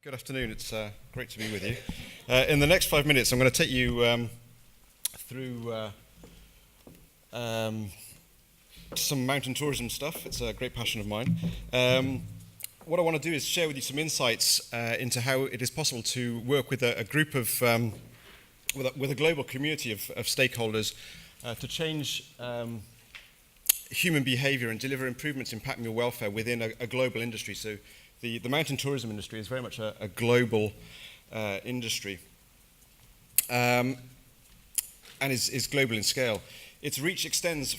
Good afternoon. It's great to be with you. In the next 5 minutes, I'm going to take you through some mountain tourism stuff. It's a great passion of mine. What I want to do is share with you some insights into how it is possible to work with a group of, with a global community of stakeholders to change human behavior and deliver improvements impacting your welfare within a global industry. So the mountain tourism industry is very much a global industry and is global in scale. Its reach extends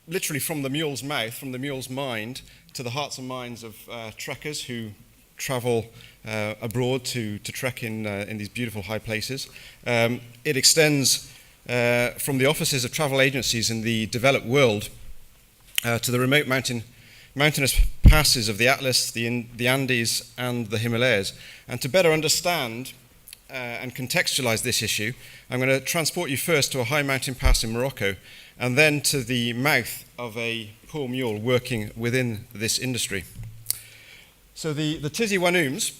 literally from the mule's mouth, from the mule's mind, to the hearts and minds of trekkers who travel abroad to trek in these beautiful high places. It extends from the offices of travel agencies in the developed world to the remote mountainous passes of the Atlas, the Andes, and the Himalayas. And to better understand and contextualize this issue, I'm going to transport you first to a high mountain pass in Morocco, and then to the mouth of a poor mule working within this industry. So the Tizi Wanoums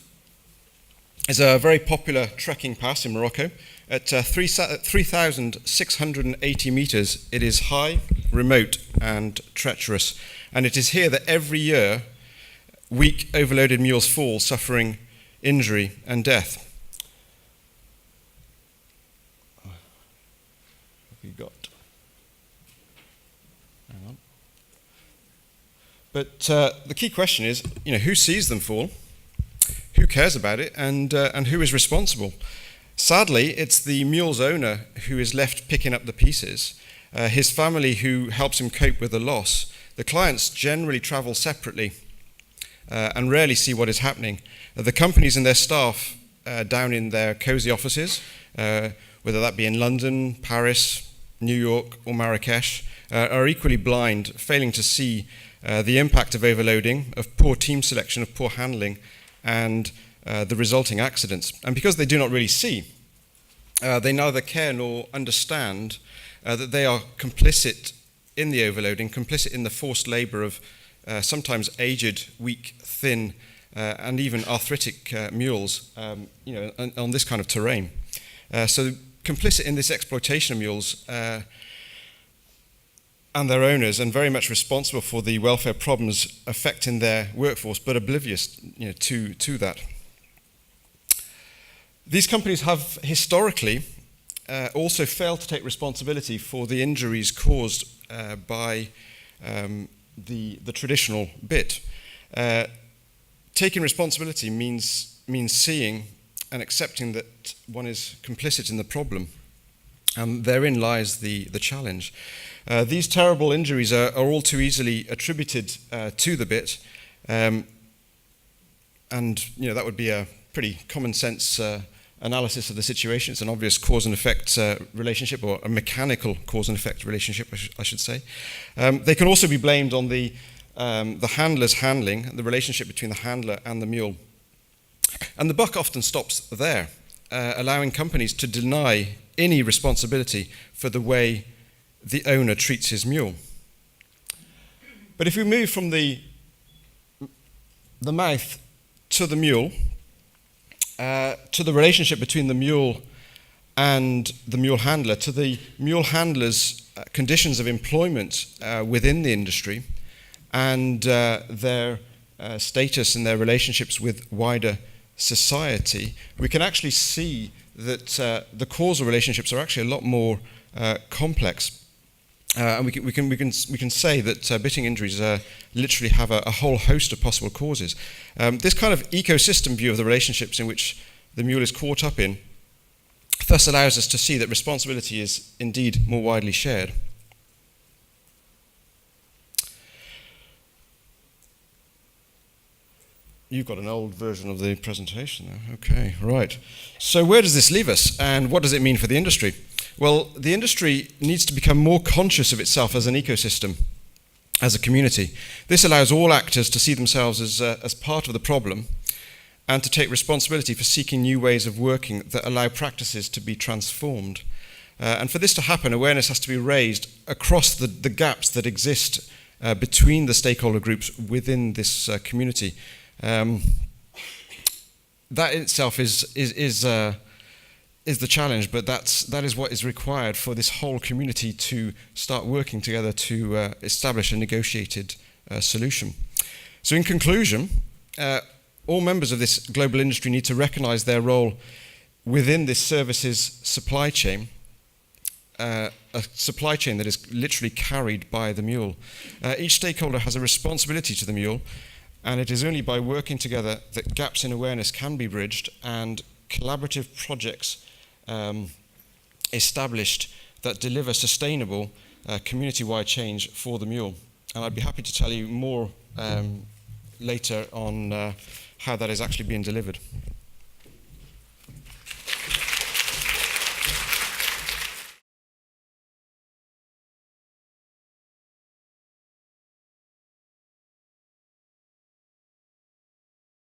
is a very popular trekking pass in Morocco. At 3,680 meters, it is high, remote, and treacherous. And it is here that every year, weak, overloaded mules fall, suffering injury and death. What have we got? Hang on. But the key question is, who sees them fall? Who cares about it? And who is responsible? Sadly, it's the mule's owner who is left picking up the pieces, his family who helps him cope with the loss. The clients generally travel separately and rarely see what is happening. The companies and their staff down in their cozy offices, whether that be in London, Paris, New York, or Marrakesh, are equally blind, failing to see the impact of overloading, of poor team selection, of poor handling, and the resulting accidents. And because they do not really see, they neither care nor understand that they are complicit in the overloading, complicit in the forced labour of sometimes aged, weak, thin, and even arthritic mules, on this kind of terrain. So complicit in this exploitation of mules and their owners, and very much responsible for the welfare problems affecting their workforce, but oblivious, to that. These companies have historically also failed to take responsibility for the injuries caused by the traditional bit. Taking responsibility means seeing and accepting that one is complicit in the problem, and therein lies the challenge. These terrible injuries are all too easily attributed to the bit, and that would be a pretty common sense analysis of the situation. It's an obvious cause and effect relationship, or a mechanical cause and effect relationship, I should say. They can also be blamed on the handler's handling, the relationship between the handler and the mule. And the buck often stops there, allowing companies to deny any responsibility for the way the owner treats his mule. But if we move from the mouth to the mule, to the relationship between the mule and the mule handler, to the mule handler's conditions of employment within the industry, and their status and their relationships with wider society, we can actually see that the causal relationships are actually a lot more complex. And we can say that bitting injuries literally have a whole host of possible causes. This kind of ecosystem view of the relationships in which the mule is caught up in thus allows us to see that responsibility is indeed more widely shared. You've got an old version of the presentation there. Okay, right. So where does this leave us, and what does it mean for the industry? Well, the industry needs to become more conscious of itself as an ecosystem, as a community. This allows all actors to see themselves as part of the problem, and to take responsibility for seeking new ways of working that allow practices to be transformed. And for this to happen, awareness has to be raised across the gaps that exist between the stakeholder groups within this community. that in itself is the challenge, but that is what is required for this whole community to start working together to establish a negotiated solution. So in conclusion, all members of this global industry need to recognize their role within this services supply chain, a supply chain that is literally carried by the mule. Each stakeholder has a responsibility to the mule, and it is only by working together that gaps in awareness can be bridged and collaborative projects established that deliver sustainable community-wide change for the mule. And I'd be happy to tell you more later on how that is actually being delivered.